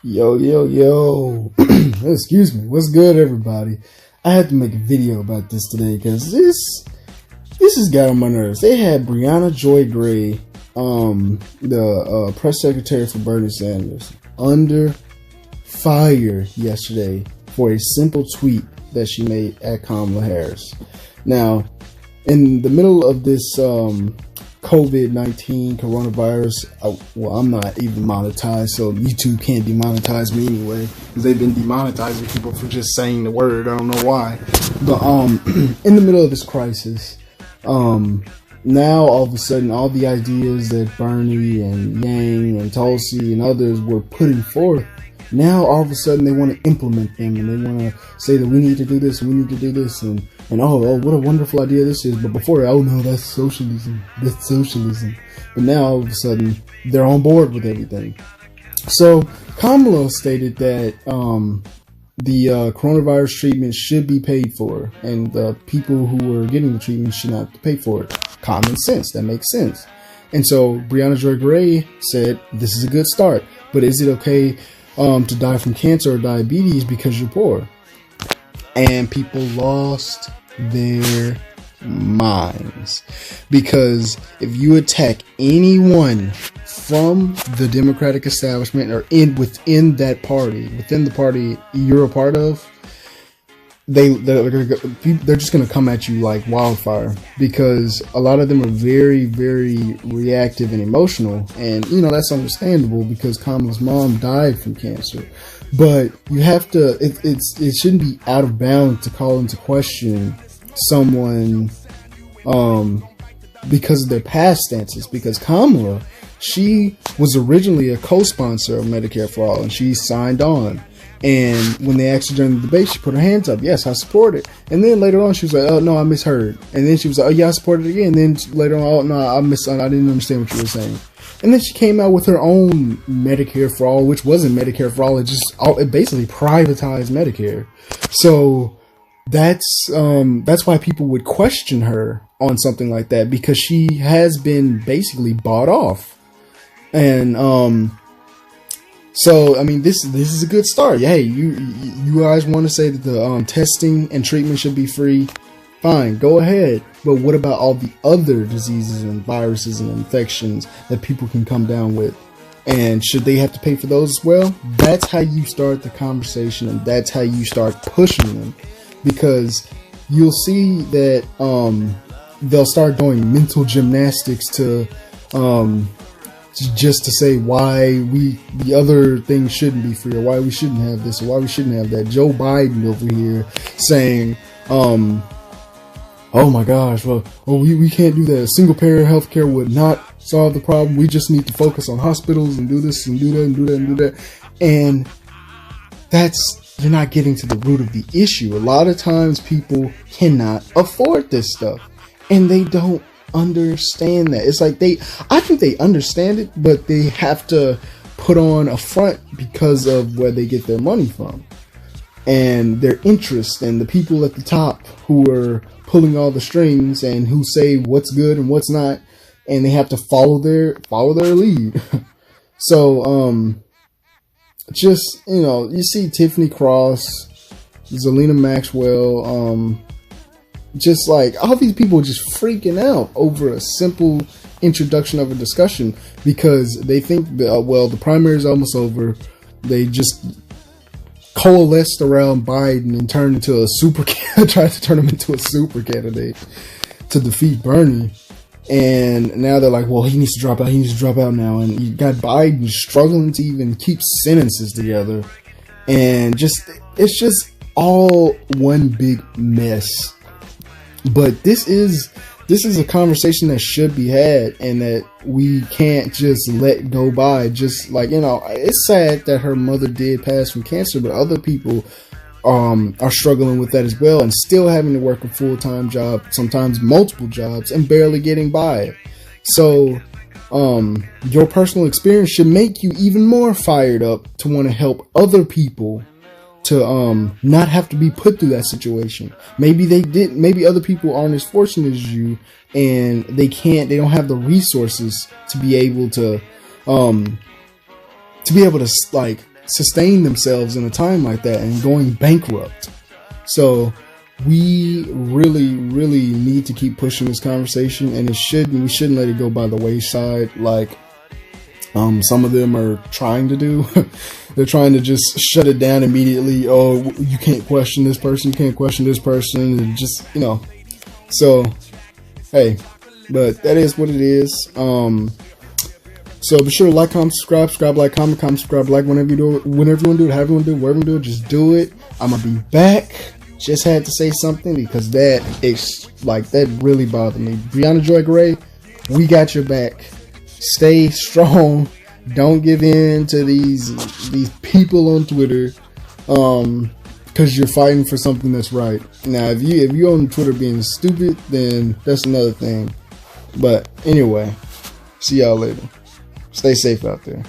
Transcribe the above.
Yo. Excuse me. What's good, everybody? I had to make a video about this today because this has got on my nerves. They had Brianna Joy Gray, the press secretary for Bernie Sanders, under fire yesterday for a simple tweet that she made at Kamala Harris. Now, in the middle of this COVID-19 coronavirus, I'm not even monetized, so YouTube can't demonetize me anyway, because they've been demonetizing people for just saying the word. I don't know why. But in the middle of this crisis, now all of a sudden, all the ideas that Bernie and Yang and Tulsi and others were putting forth, now all of a sudden they want to implement them, and they want to say that we need to do this and we need to do this, and oh, what a wonderful idea this is. But before, oh no, that's socialism. That's socialism. But now all of a sudden they're on board with everything. So Kamala stated that the coronavirus treatment should be paid for, and the people who are getting the treatment should not have to pay for it. Common sense. That makes sense. And so Brianna Joy Gray said, this is a good start, but is it okay to die from cancer or diabetes because you're poor? And people lost their minds, because if you attack anyone from the Democratic establishment or within the party you're a part of, they're just going to come at you like wildfire, because a lot of them are very, very reactive and emotional, and that's understandable because Kamala's mom died from cancer. But you have to, it shouldn't be out of bounds to call into question someone because of their past stances. Because Kamala, she was originally a co-sponsor of Medicare for All, and she signed on. And when they asked her during the debate, she put her hands up. Yes, I support it. And then later on, she was like, oh, no, I misheard. And then she was like, oh, yeah, I support it again. And then later on, oh, no, I didn't understand what you were saying. And then she came out with her own Medicare for All, which wasn't Medicare for All. It basically privatized Medicare. So that's why people would question her on something like that, because she has been basically bought off. And so I mean, this is a good start. Hey, you guys want to say that the testing and treatment should be free? Fine, go ahead. But what about all the other diseases and viruses and infections that people can come down with? And should they have to pay for those as well? That's how you start the conversation, and that's how you start pushing them. Because you'll see that they'll start doing mental gymnastics to just to say why the other things shouldn't be free, or why we shouldn't have this, or why we shouldn't have that. Joe Biden over here saying, oh my gosh, we can't do that. Single payer healthcare would not solve the problem. We just need to focus on hospitals and do this and do that and do that and do that. And you're not getting to the root of the issue. A lot of times people cannot afford this stuff, and they don't understand that. It's like I think they understand it, but they have to put on a front because of where they get their money from and their interest, and the people at the top who are pulling all the strings and who say what's good and what's not, and they have to follow their lead. So just you see Tiffany Cross, Zelina Maxwell, just like all these people just freaking out over a simple introduction of a discussion, because they think the primary is almost over. They just coalesced around Biden and tried to turn him into a super candidate to defeat Bernie. And now they're like, well, he needs to drop out. He needs to drop out now. And you got Biden struggling to even keep sentences together. And it's just all one big mess. But this is a conversation that should be had, and that we can't just let go by. Just like, it's sad that her mother did pass from cancer, but other people are struggling with that as well, and still having to work a full-time job, sometimes multiple jobs, and barely getting by. So your personal experience should make you even more fired up to want to help other people not have to be put through that situation. Maybe maybe other people aren't as fortunate as you, and they don't have the resources to be able to like sustain themselves in a time like that and going bankrupt. So we really, really need to keep pushing this conversation, and we shouldn't let it go by the wayside like some of them are trying to do. They're trying to just shut it down immediately. Oh, you can't question this person, you can't question this person, and just, so hey, but that is what it is. So be sure to like, comment, subscribe, like, comment, subscribe, like, whenever you do it, whenever you want to do it, however you want to do it, wherever you do it, just do it. I'm gonna be back. Just had to say something because that really bothered me. Brianna Joy Gray, we got your back. Stay strong. Don't give in to these people on Twitter, because you're fighting for something that's right. Now, if you're on Twitter being stupid, then that's another thing. But anyway, see y'all later. Stay safe out there.